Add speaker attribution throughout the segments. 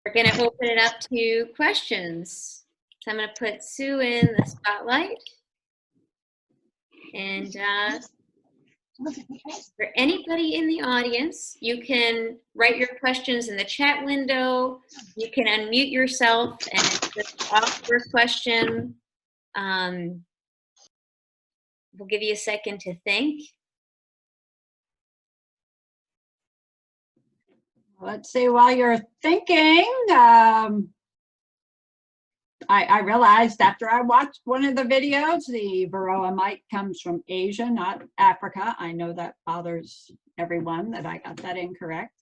Speaker 1: We're going to open it up to questions. So I'm going to put Sue in the spotlight. And for anybody in the audience, you can write your questions in the chat window. You can unmute yourself and just ask your question. We'll give you a second to think.
Speaker 2: Let's see, while you're thinking, I realized after I watched one of the videos, the Varroa mite comes from Asia, not Africa. I know that bothers everyone that I got that incorrect.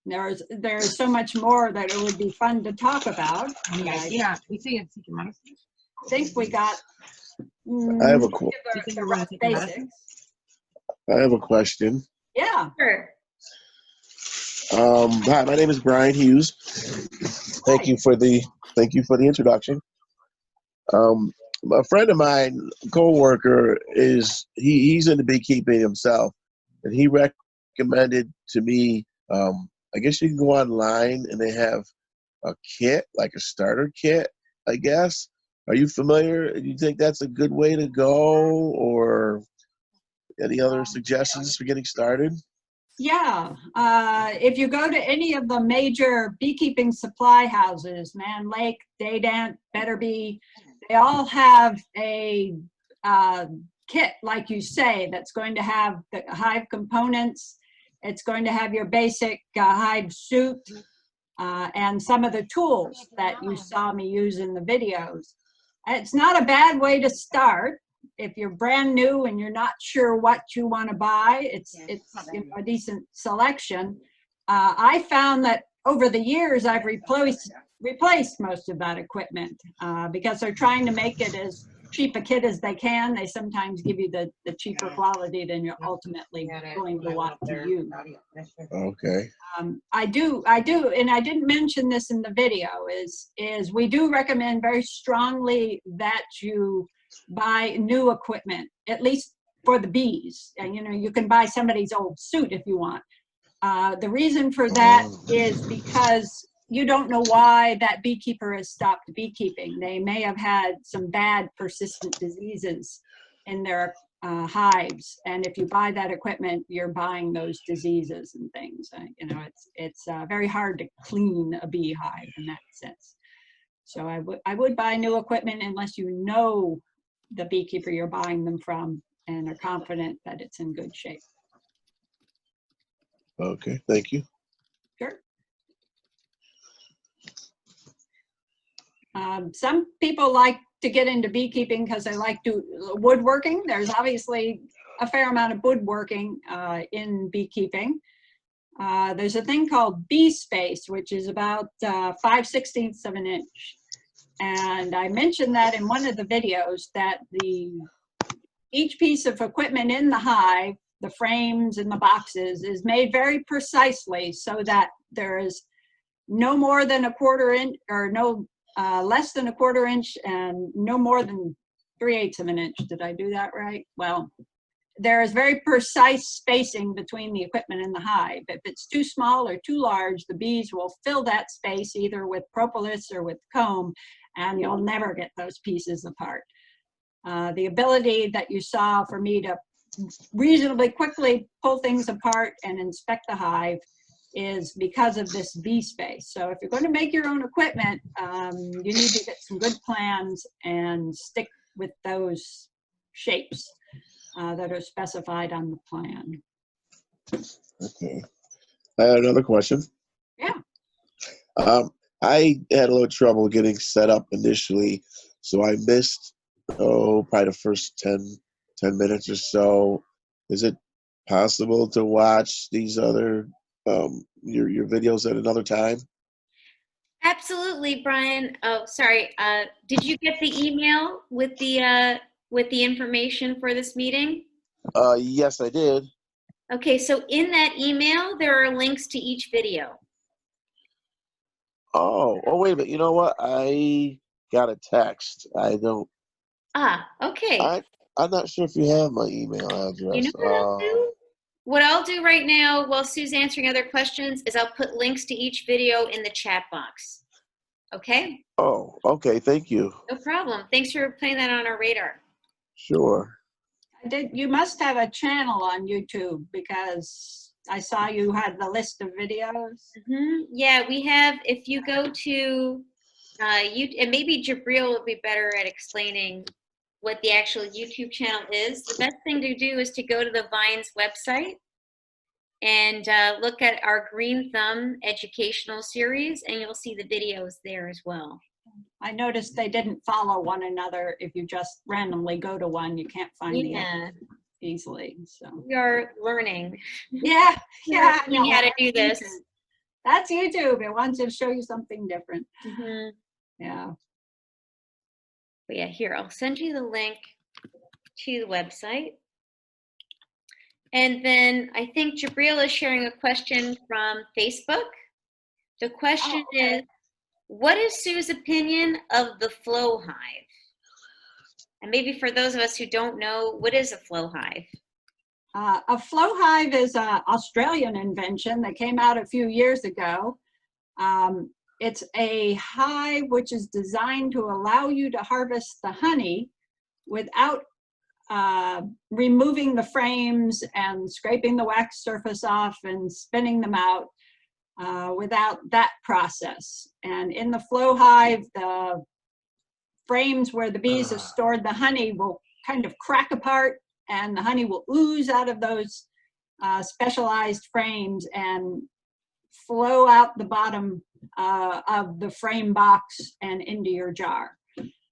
Speaker 2: There's so much more that it would be fun to talk about.
Speaker 3: Yeah, we see it.
Speaker 2: I think we got
Speaker 4: I have a
Speaker 2: basics.
Speaker 4: I have a question.
Speaker 2: Yeah.
Speaker 1: Sure.
Speaker 4: Hi, my name is Brian Hughes. Thank you for the introduction. A friend of mine, co-worker, he's into beekeeping himself, and he recommended to me. I guess you can go online and they have a kit, like a starter kit, I guess. Are you familiar? Do you think that's a good way to go, or any other suggestions for getting started?
Speaker 2: Yeah, if you go to any of the major beekeeping supply houses, Man Lake, Daydant, Better Bee, they all have a kit, like you say, that's going to have the hive components. It's going to have your basic hive suit and some of the tools that you saw me use in the videos. It's not a bad way to start. If you're brand new and you're not sure what you want to buy, it's a decent selection. I found that over the years I've replaced most of that equipment because they're trying to make it as cheap a kit as they can. They sometimes give you the cheaper quality than you're ultimately going to want to use.
Speaker 4: Okay.
Speaker 2: I do, and I didn't mention this in the video, is we do recommend very strongly that you buy new equipment, at least for the bees. And you can buy somebody's old suit if you want. The reason for that is because you don't know why that beekeeper has stopped beekeeping. They may have had some bad persistent diseases in their hives, and if you buy that equipment, you're buying those diseases and things. It's very hard to clean a beehive in that sense. So I would buy new equipment unless you know the beekeeper you're buying them from and are confident that it's in good shape.
Speaker 4: Okay, thank you.
Speaker 2: Sure. Some people like to get into beekeeping because they like to woodworking. There's obviously a fair amount of woodworking in beekeeping. There's a thing called bee space, which is about 5/16 of an inch. And I mentioned that in one of the videos that each piece of equipment in the hive, the frames and the boxes, is made very precisely so that there is no more than a quarter inch, or no less than a quarter inch, and no more than 3/8 of an inch. Did I do that right? Well, there is very precise spacing between the equipment in the hive. If it's too small or too large, the bees will fill that space either with propolis or with comb, and you'll never get those pieces apart. The ability that you saw for me to reasonably quickly pull things apart and inspect the hive is because of this bee space. So if you're going to make your own equipment, you need to get some good plans and stick with those shapes that are specified on the plan.
Speaker 4: Okay. I had another question.
Speaker 2: Yeah.
Speaker 4: I had a little trouble getting set up initially, so I missed, probably the first 10 minutes or so. Is it possible to watch these other, your videos at another time?
Speaker 1: Absolutely, Brian. Oh, sorry. Did you get the email with the information for this meeting?
Speaker 4: Yes, I did.
Speaker 1: Okay, so in that email, there are links to each video.
Speaker 4: Oh, wait a minute. You know what? I got a text. I don't.
Speaker 1: Ah, okay.
Speaker 4: I'm not sure if you have my email address.
Speaker 1: You know what I'll do? What I'll do right now while Sue's answering other questions is I'll put links to each video in the chat box. Okay?
Speaker 4: Oh, okay. Thank you.
Speaker 1: No problem. Thanks for putting that on our radar.
Speaker 4: Sure.
Speaker 2: You must have a channel on YouTube because I saw you had the list of videos.
Speaker 1: Yeah, we have, if you go to, and maybe Jabril will be better at explaining what the actual YouTube channel is. The best thing to do is to go to the Vines website and look at our Green Thumb educational series, and you'll see the videos there as well.
Speaker 2: I noticed they didn't follow one another. If you just randomly go to one, you can't find the other easily. So
Speaker 1: we are learning.
Speaker 2: Yeah, yeah.
Speaker 1: Learning how to do this.
Speaker 2: That's YouTube. It wants to show you something different. Yeah.
Speaker 1: But yeah, here, I'll send you the link to the website. And then I think Jabril is sharing a question from Facebook. The question is, what is Sue's opinion of the flow hive? And maybe for those of us who don't know, what is a flow hive?
Speaker 2: A flow hive is an Australian invention that came out a few years ago. It's a hive which is designed to allow you to harvest the honey without removing the frames and scraping the wax surface off and spinning them out, without that process. And in the flow hive, the frames where the bees have stored the honey will kind of crack apart, and the honey will ooze out of those specialized frames and flow out the bottom of the frame box and into your jar.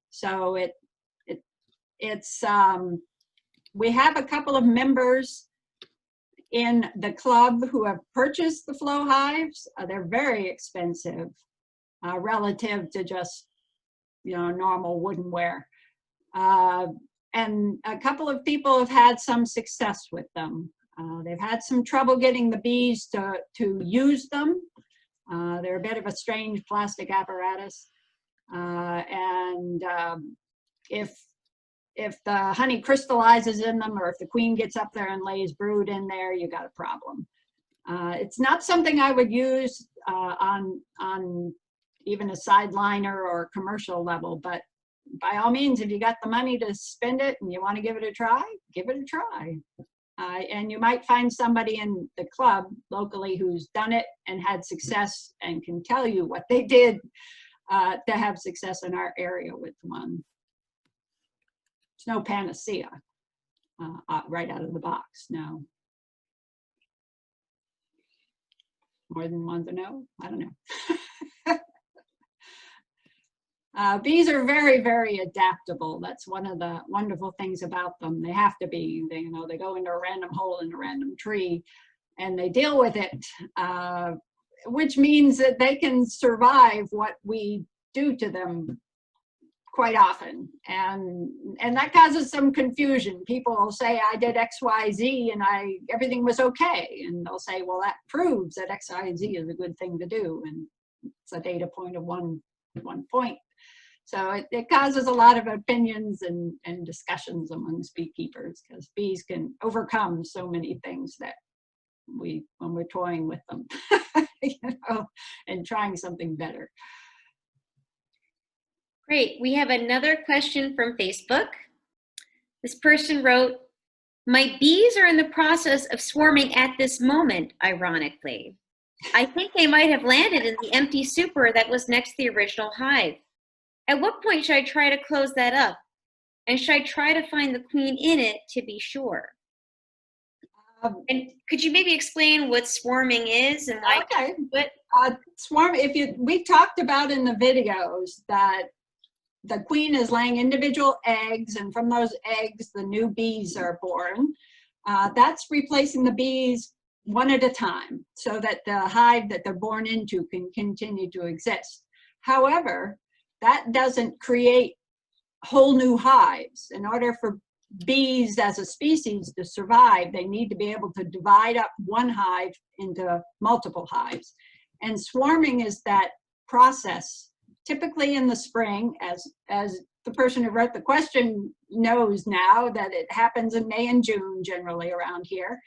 Speaker 2: So it's we have a couple of members in the club who have purchased the flow hives. They're very expensive relative to just, you know, normal woodenware. And a couple of people have had some success with them. They've had some trouble getting the bees to use them. They're a bit of a strange plastic apparatus. If the honey crystallizes in them, or if the queen gets up there and lays brood in there, you got a problem. It's not something I would use on even a sideliner or commercial level, but by all means, if you got the money to spend it and you want to give it a try, give it a try. And you might find somebody in the club locally who's done it and had success and can tell you what they did to have success in our area with one. It's no panacea right out of the box, no. More than one to know? I don't know. Bees are very, very adaptable. That's one of the wonderful things about them. They have to be. They, you know, they go into a random hole in a random tree and they deal with it, which means that they can survive what we do to them quite often, and that causes some confusion. People will say, I did X, Y, Z, and everything was okay, and they'll say, well, that proves that X, Y, Z is a good thing to do, and it's a data point of one point. So it causes a lot of opinions and discussions amongst beekeepers, because bees can overcome so many things that when we're toying with them, you know, and trying something better.
Speaker 1: Great. We have another question from Facebook. This person wrote, my bees are in the process of swarming at this moment, ironically. I think they might have landed in the empty super that was next to the original hive. At what point should I try to close that up? And should I try to find the queen in it to be sure? And could you maybe explain what swarming is and why?
Speaker 2: Okay. Swarm, we talked about in the videos that the queen is laying individual eggs, and from those eggs, the new bees are born. That's replacing the bees one at a time so that the hive that they're born into can continue to exist. However, that doesn't create whole new hives. In order for bees as a species to survive, they need to be able to divide up one hive into multiple hives. And swarming is that process, typically in the spring, as the person who wrote the question knows now, that it happens in May and June generally around here.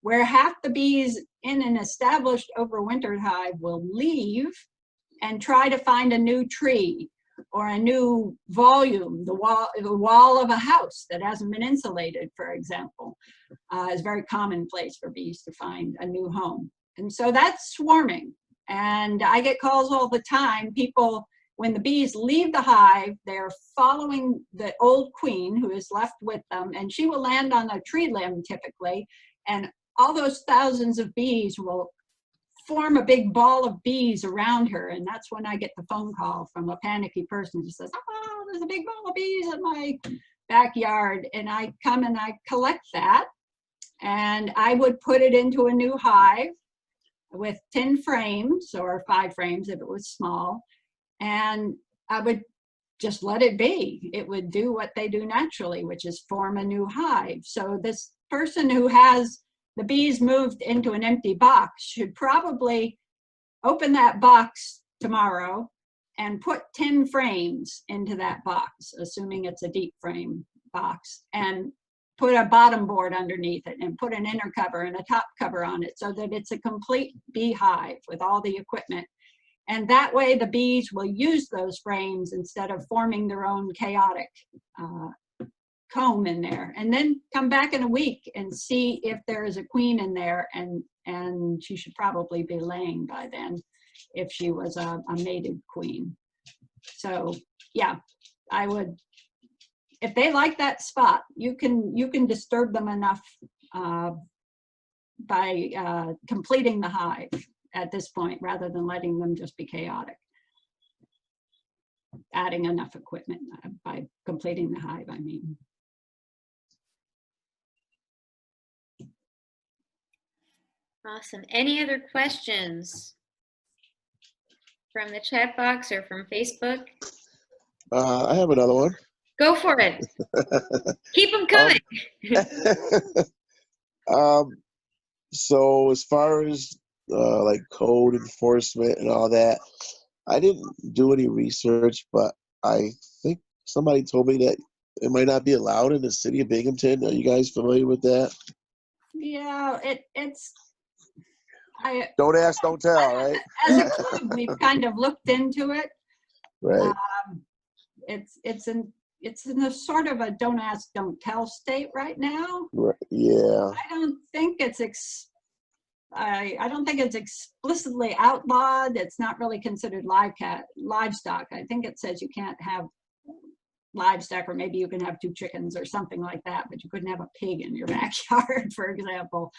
Speaker 2: where half the bees in an established overwintered hive will leave and try to find a new tree or a new volume, the wall of a house that hasn't been insulated, for example, is very commonplace for bees to find a new home. And so that's swarming. And I get calls all the time. People, when the bees leave the hive, they're following the old queen who is left with them, and she will land on a tree limb typically, and all those thousands of bees will form a big ball of bees around her. And that's when I get the phone call from a panicky person who says, oh, there's a big ball of bees in my backyard. And I come and I collect that, and I would put it into a new hive with 10 frames or 5 frames if it was small. And I would just let it be. It would do what they do naturally, which is form a new hive. So this person who has the bees moved into an empty box should probably open that box tomorrow and put 10 frames into that box, assuming it's a deep frame box, and put a bottom board underneath it and put an inner cover and a top cover on it so that it's a complete beehive with all the equipment. And that way the bees will use those frames instead of forming their own chaotic comb in there. And then come back in a week and see if there is a queen in there, and she should probably be laying by then if she was a mated queen. So yeah, I would, if they like that spot, you can disturb them enough by completing the hive at this point, rather than letting them just be chaotic. Adding enough equipment by completing the hive, I mean.
Speaker 1: Awesome. Any other questions from the chat box or from Facebook?
Speaker 4: I have another one.
Speaker 1: Go for it. Keep them coming.
Speaker 4: So as far as like code enforcement and all that, I didn't do any research, but I think somebody told me that it might not be allowed in the city of Binghamton. Are you guys familiar with that?
Speaker 2: Yeah, it's.
Speaker 4: Don't ask, don't tell, right?
Speaker 2: As a club, we've kind of looked into it.
Speaker 4: Right.
Speaker 2: It's in a sort of a don't ask, don't tell state right now.
Speaker 4: Right. Yeah.
Speaker 2: I don't think it's I don't think it's explicitly outlawed. It's not really considered livestock. I think it says you can't have livestock, or maybe you can have 2 chickens or something like that, but you couldn't have a pig in your backyard, for example.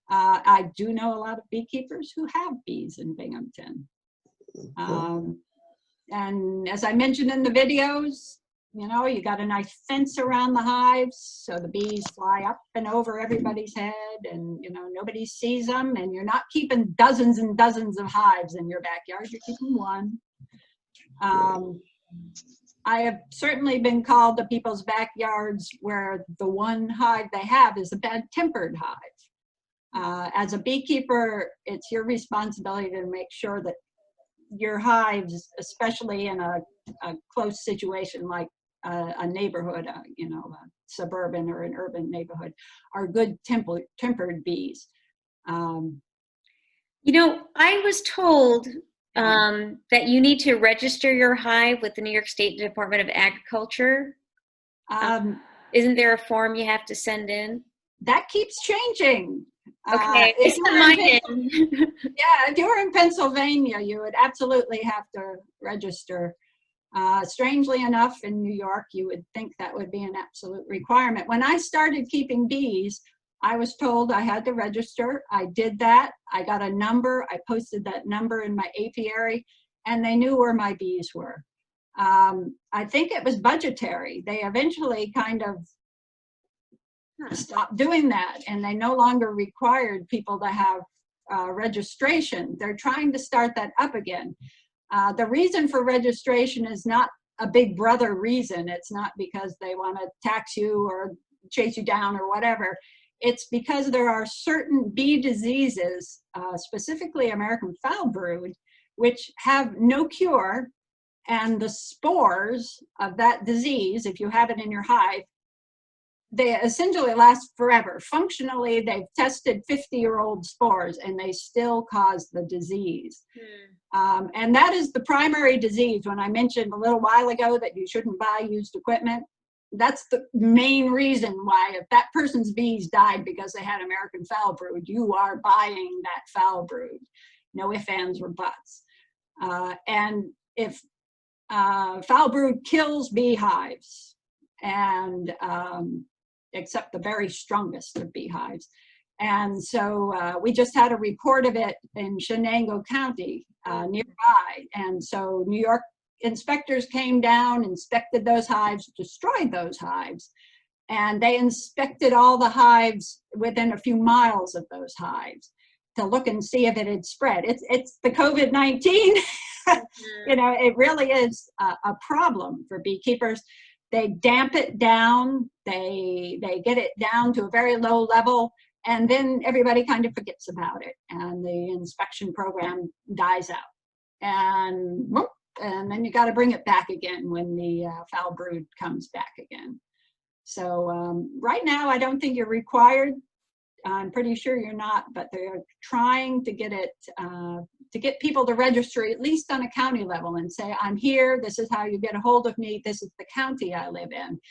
Speaker 2: I do know a lot of beekeepers who have bees in Binghamton. And as I mentioned in the videos, you know, you got a nice fence around the hives so the bees fly up and over everybody's head, and you know, nobody sees them, and you're not keeping dozens and dozens of hives in your backyard, you're keeping 1. I have certainly been called to people's backyards where the 1 hive they have is a bad-tempered hive. As a beekeeper, it's your responsibility to make sure that your hives, especially in a close situation like a neighborhood, you know, a suburban or an urban neighborhood, are good tempered bees.
Speaker 1: You know, I was told that you need to register your hive with the New York State Department of Agriculture. Isn't there a form you have to send in?
Speaker 2: That keeps changing.
Speaker 1: Okay,
Speaker 2: if
Speaker 1: if
Speaker 2: you were in Pennsylvania, you would absolutely have to register. Strangely enough, in New York, you would think that would be an absolute requirement. When I started keeping bees, I was told I had to register. I did that. I got a number. I posted that number in my apiary, and they knew where my bees were. I think it was budgetary. They eventually kind of stopped doing that, and they no longer required people to have registration. They're trying to start that up again. The reason for registration is not a big brother reason. It's not because they want to tax you or chase you down or whatever. It's because there are certain bee diseases, specifically American foul brood, which have no cure, and the spores of that disease, if you have it in your hive, they essentially last forever. Functionally, they've tested 50-year-old spores and they still cause the disease. And that is the primary disease. When I mentioned a little while ago that you shouldn't buy used equipment, that's the main reason why. If that person's bees died because they had American foul brood, you are buying that foul brood. No ifs, ands, or buts. And if foul brood kills beehives, and except the very strongest of beehives. And so we just had a report of it in Shenango County nearby. And so New York inspectors came down, inspected those hives, destroyed those hives. And they inspected all the hives within a few miles of those hives to look and see if it had spread. It's the COVID-19. You know, it really is a problem for beekeepers. They damp it down, they get it down to a very low level, and then everybody kind of forgets about it, and the inspection program dies out. And then you got to bring it back again when the foul brood comes back again. So right now, I don't think you're required. I'm pretty sure you're not, but they're trying to get it, to get people to register at least on a county level and say, I'm here, this is how you get a hold of me, this is the county I live in.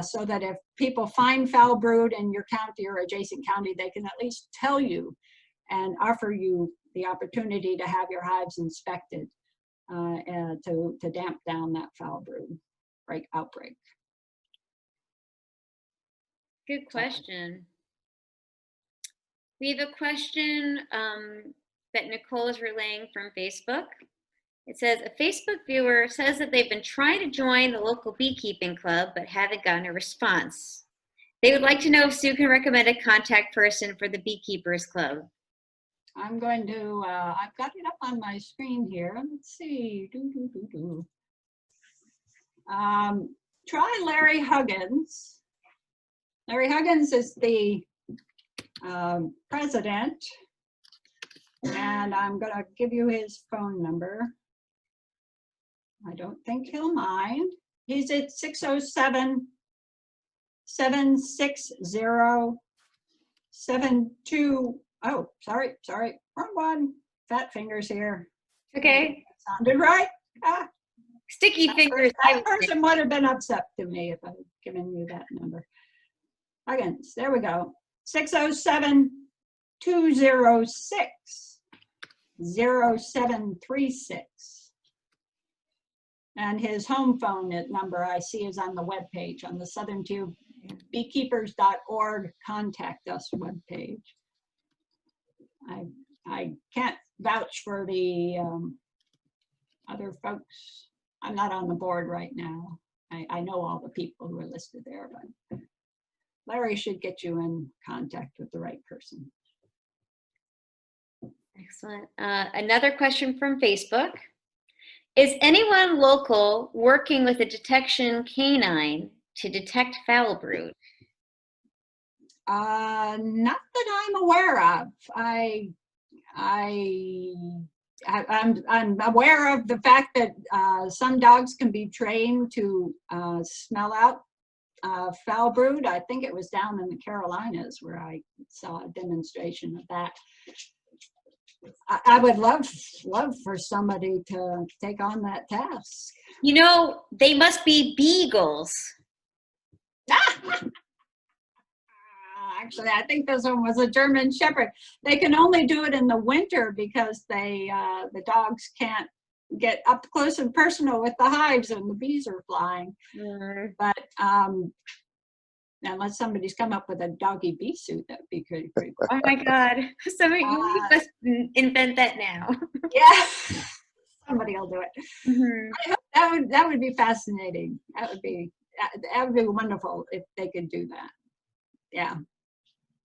Speaker 2: So that if people find foul brood in your county or adjacent county, they can at least tell you and offer you the opportunity to have your hives inspected to damp down that foul brood outbreak.
Speaker 1: Good question. We have a question that Nicole is relaying from Facebook. It says, a Facebook viewer says that they've been trying to join the local beekeeping club, but haven't gotten a response. They would like to know if Sue can recommend a contact person for the Beekeepers Club.
Speaker 2: I'm going to, I've got it up on my screen here. Let's see. Try Larry Huggins. Larry Huggins is the president, and I'm going to give you his phone number. I don't think he'll mind. He's at 607-760-72. Oh, sorry, wrong one. Fat fingers here.
Speaker 1: Okay.
Speaker 2: Sounded right.
Speaker 1: Sticky fingers.
Speaker 2: That person would have been upset to me if I'd given you that number. Huggins, there we go. 607-206-0736. And his home phone number I see is on the webpage, on the Southern Tier beekeepers.org contact us webpage. I can't vouch for the other folks. I'm not on the board right now. I know all the people who are listed there, but Larry should get you in contact with the right person.
Speaker 1: Excellent. Another question from Facebook. Is anyone local working with a detection canine to detect foul brood?
Speaker 2: Not that I'm aware of. I'm aware of the fact that some dogs can be trained to smell out foul brood. I think it was down in the Carolinas where I saw a demonstration of that. I would love for somebody to take on that task.
Speaker 1: You know, they must be beagles.
Speaker 2: Actually, I think this one was a German Shepherd. They can only do it in the winter because the dogs can't get up close and personal with the hives when the bees are flying. But unless somebody's come up with a doggy bee suit, that would be pretty cool.
Speaker 1: Oh my God. Somebody you must invent that now.
Speaker 2: Yeah, somebody will do it.
Speaker 1: Mm-hmm.
Speaker 2: I hope that would be fascinating. That would be wonderful if they could do that. Yeah.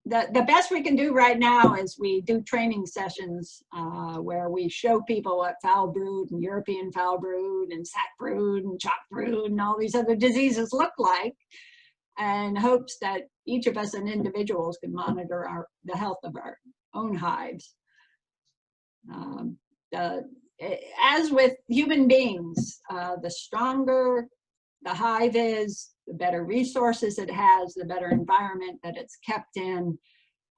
Speaker 2: The best we can do right now is we do training sessions where we show people what foul brood and European foul brood and sac brood and chalk brood and all these other diseases look like, and hopes that each of us as individuals can monitor the health of our own hives. As with human beings, the stronger the hive is, the better resources it has, the better environment that it's kept in,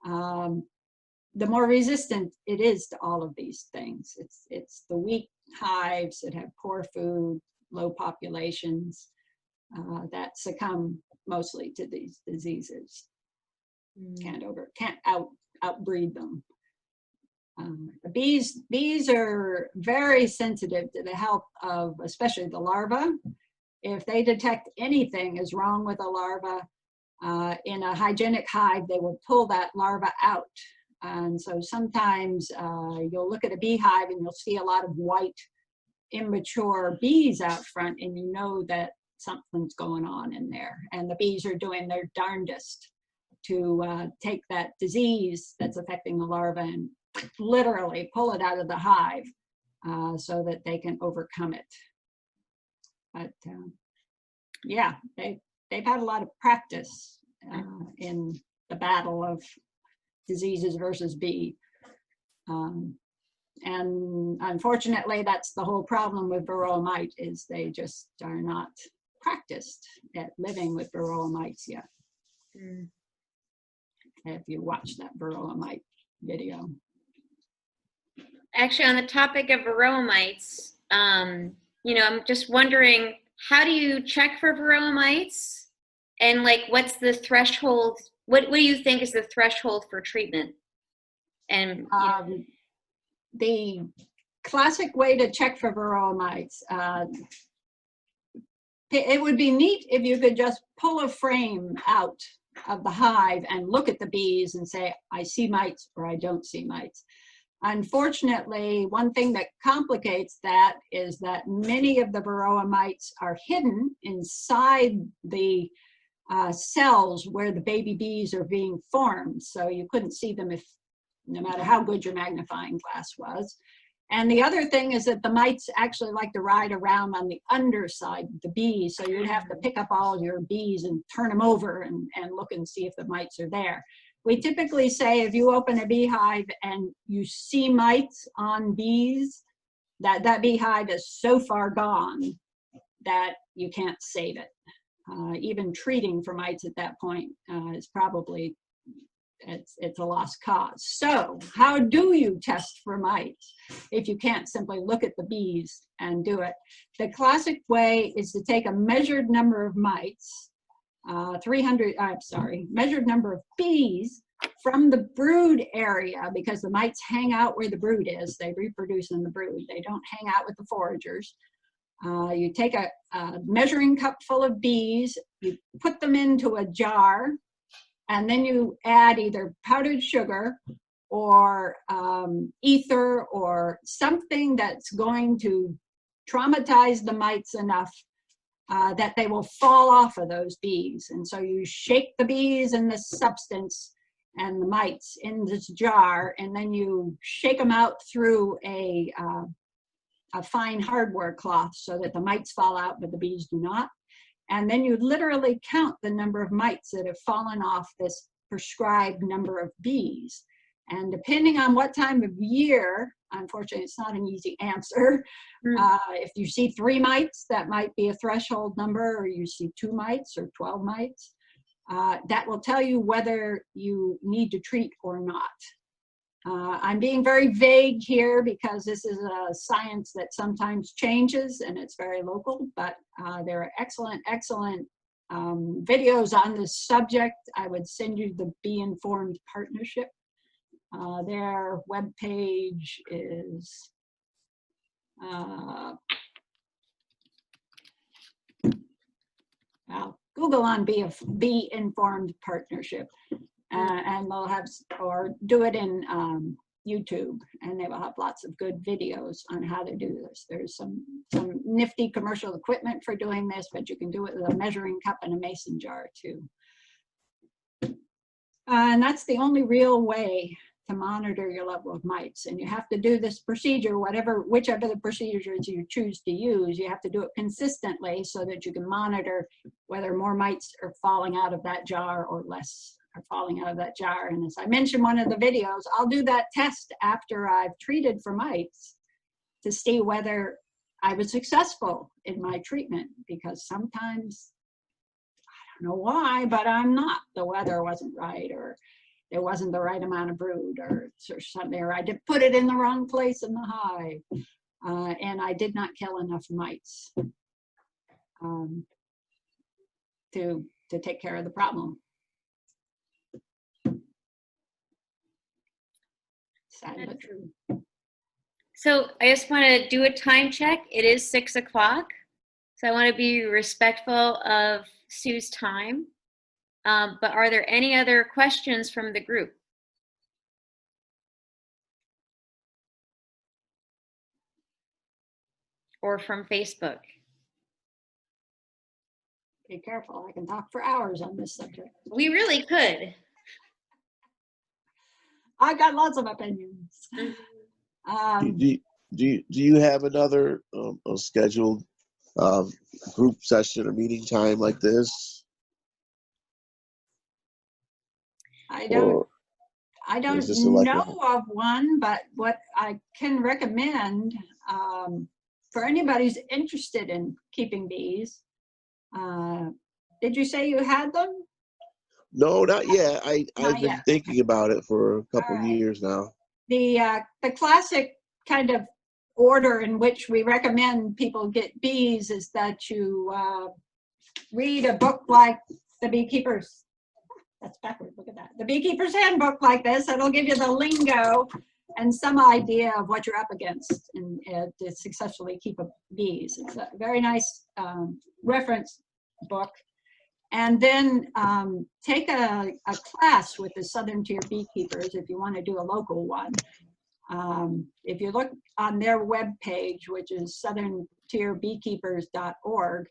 Speaker 2: the more resistant it is to all of these things. It's the weak hives that have poor food, low populations, that succumb mostly to these diseases. Can't outbreed them. Bees are very sensitive to the health of especially the larva. If they detect anything is wrong with a larva in a hygienic hive, they will pull that larva out. And so sometimes you'll look at a beehive and you'll see a lot of white, immature bees out front, and you know that something's going on in there. And the bees are doing their darndest to take that disease that's affecting the larva and literally pull it out of the hive so that they can overcome it. But yeah, they've had a lot of practice in the battle of diseases versus bee. And unfortunately, that's the whole problem with varroa mite, is they just are not practiced at living with varroa mites yet. If you watch that varroa mite video.
Speaker 1: Actually, on the topic of varroa mites, you know, I'm just wondering, how do you check for varroa mites? And like, what's the threshold? What do you think is the threshold for treatment? And you know,
Speaker 2: the classic way to check for varroa mites, it would be neat if you could just pull a frame out of the hive and look at the bees and say, I see mites or I don't see mites. Unfortunately, one thing that complicates that is that many of the varroa mites are hidden inside the cells where the baby bees are being formed. So you couldn't see them no matter how good your magnifying glass was. And the other thing is that the mites actually like to ride around on the underside of the bees. So you'd have to pick up all your bees and turn them over and look and see if the mites are there. We typically say if you open a beehive and you see mites on bees, that beehive is so far gone that you can't save it. Even treating for mites at that point is probably, it's a lost cause. So how do you test for mites if you can't simply look at the bees and do it? The classic way is to take a measured number of mites, measured number of bees from the brood area, because the mites hang out where the brood is. They reproduce in the brood. They don't hang out with the foragers. You take a measuring cup full of bees, you put them into a jar, and then you add either powdered sugar or ether or something that's going to traumatize the mites enough that they will fall off of those bees. And so you shake the bees in this substance and the mites in this jar, and then you shake them out through a fine hardware cloth so that the mites fall out, but the bees do not. And then you literally count the number of mites that have fallen off this prescribed number of bees. And depending on what time of year, unfortunately, it's not an easy answer. If you see 3 mites, that might be a threshold number, or you see 2 mites or 12 mites. That will tell you whether you need to treat or not. I'm being very vague here because this is a science that sometimes changes and it's very local, but there are excellent videos on this subject. I would send you the Bee Informed Partnership. Their webpage is Google on Bee Informed Partnership. And they'll have, or do it in YouTube, and they will have lots of good videos on how to do this. There's some nifty commercial equipment for doing this, but you can do it with a measuring cup and a mason jar too. And that's the only real way to monitor your level of mites. And you have to do this procedure, whichever the procedures you choose to use, you have to do it consistently so that you can monitor whether more mites are falling out of that jar or less are falling out of that jar. And as I mentioned one of the videos, I'll do that test after I've treated for mites to see whether I was successful in my treatment, because sometimes don't know why, but I'm not. The weather wasn't right, or there wasn't the right amount of brood, or something, or I did put it in the wrong place in the hive, and I did not kill enough mites to take care of the problem. Sad but true.
Speaker 1: So I just want to do a time check. It is 6 o'clock. So I want to be respectful of Sue's time. But are there any other questions from the group? Or from Facebook?
Speaker 2: Be careful, I can talk for hours on this subject.
Speaker 1: We really could.
Speaker 2: I got lots of opinions.
Speaker 4: Do you have another a scheduled group session or meeting time like this?
Speaker 2: I don't
Speaker 4: is this like
Speaker 2: know of one, but what I can recommend for anybody who's interested in keeping bees. Did you say you had them?
Speaker 4: No, not yet. I've
Speaker 2: Not
Speaker 4: been
Speaker 2: yet.
Speaker 4: thinking about it for a couple
Speaker 2: All right.
Speaker 4: years now.
Speaker 2: The classic kind of order in which we recommend people get bees is that you read a book like The Beekeepers. That's backwards, look at that. The Beekeeper's Handbook like this. It'll give you the lingo and some idea of what you're up against and to successfully keep bees. It's a very nice reference book. And then take a class with the Southern Tier Beekeepers if you want to do a local one. If you look on their webpage, which is southerntierbeekeepers.org,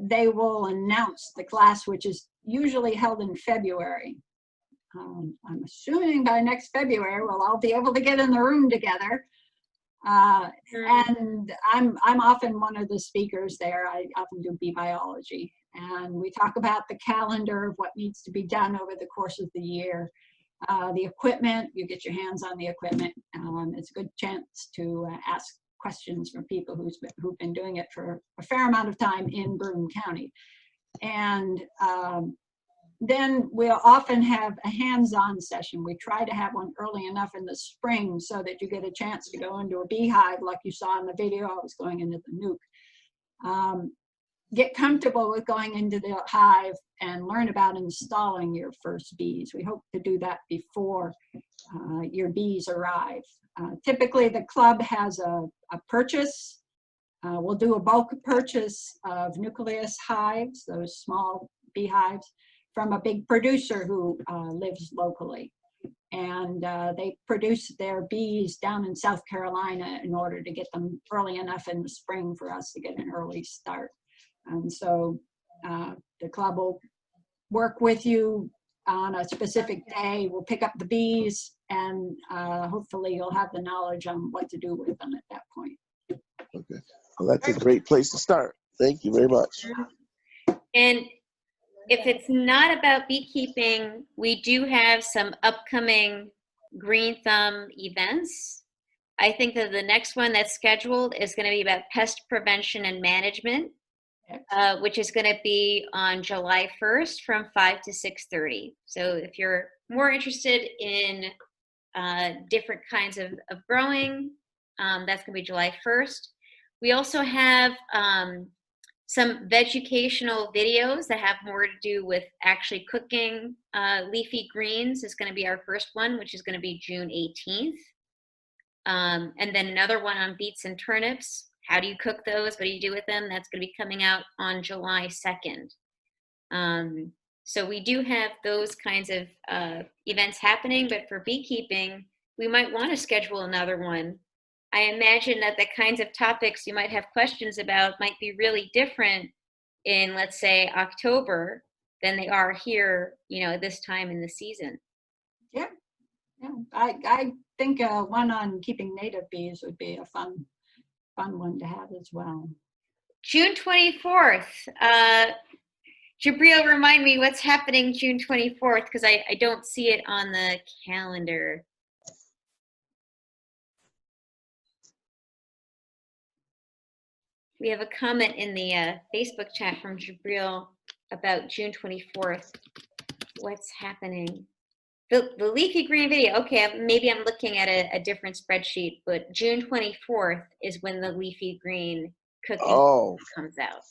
Speaker 2: they will announce the class, which is usually held in February. I'm assuming by next February we'll all be able to get in the room together. And I'm often one of the speakers there. I often do bee biology, and we talk about the calendar of what needs to be done over the course of the year. The equipment, you get your hands on the equipment. It's a good chance to ask questions from people who've been doing it for a fair amount of time in Broome County. And then we'll often have a hands-on session. We try to have one early enough in the spring so that you get a chance to go into a beehive like you saw in the video. I was going into the nuke. Get comfortable with going into the hive and learn about installing your first bees. We hope to do that before your bees arrive. Typically the club has a purchase. We'll do a bulk purchase of nucleus hives, those small beehives, from a big producer who lives locally. And they produce their bees down in South Carolina in order to get them early enough in the spring for us to get an early start. And so the club will work with you on a specific day. We'll pick up the bees, and hopefully you'll have the knowledge on what to do with them at that point.
Speaker 4: Okay. Well, that's a great place to start. Thank you very much.
Speaker 1: And if it's not about beekeeping, we do have some upcoming Green Thumb events. I think that the next one that's scheduled is going to be about pest prevention and management, which is going to be on July 1st from 5 to 6:30. So if you're more interested in different kinds of growing, that's going to be July 1st. We also have some vegetation videos that have more to do with actually cooking leafy greens. Is going to be our first one, which is going to be June 18th. And then another one on beets and turnips. How do you cook those? What do you do with them? That's going to be coming out on July 2nd. So we do have those kinds of events happening, but for beekeeping, we might want to schedule another one. I imagine that the kinds of topics you might have questions about might be really different in, let's say, October than they are here, this time in the season.
Speaker 2: Yeah. I think one on keeping native bees would be a fun one to have as well.
Speaker 1: June 24th. Jabril, remind me what's happening June 24th, because I don't see it on the calendar. We have a comment in the Facebook chat from Jabril about June 24th. What's happening? The leafy green video. Okay, maybe I'm looking at a different spreadsheet, but June 24th is when the leafy green cooking
Speaker 4: Oh,
Speaker 1: comes out.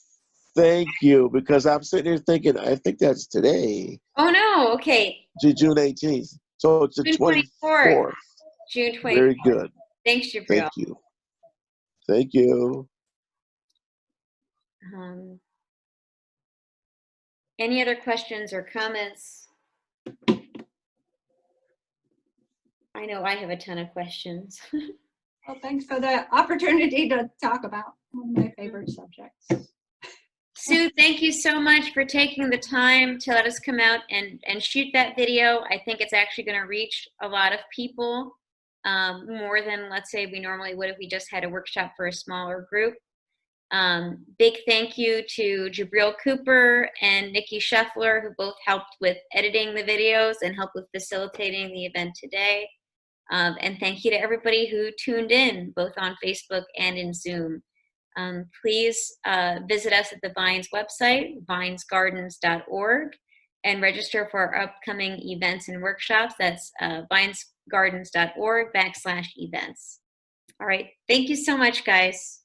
Speaker 4: thank you. Because I'm sitting here thinking, I think that's today,
Speaker 1: Oh no, okay.
Speaker 4: June 18th. So it's the
Speaker 1: June 24th.
Speaker 4: 24th.
Speaker 1: June 24th.
Speaker 4: Very good.
Speaker 1: Thanks,
Speaker 4: Thank
Speaker 1: Jabril.
Speaker 4: you. Thank you.
Speaker 1: Any other questions or comments? I know I have a ton of questions.
Speaker 2: Well, thanks for the opportunity to talk about one of my favorite subjects.
Speaker 1: Sue, thank you so much for taking the time to let us come out and shoot that video. I think it's actually going to reach a lot of people, more than, let's say, we normally would if we just had a workshop for a smaller group. Big thank you to Jabril Cooper and Nikki Scheffler, who both helped with editing the videos and helped with facilitating the event today. And thank you to everybody who tuned in, both on Facebook and in Zoom. Please visit us at the Vines website, vinesgardens.org, and register for our upcoming events and workshops. That's vinesgardens.org/events. All right. Thank you so much, guys.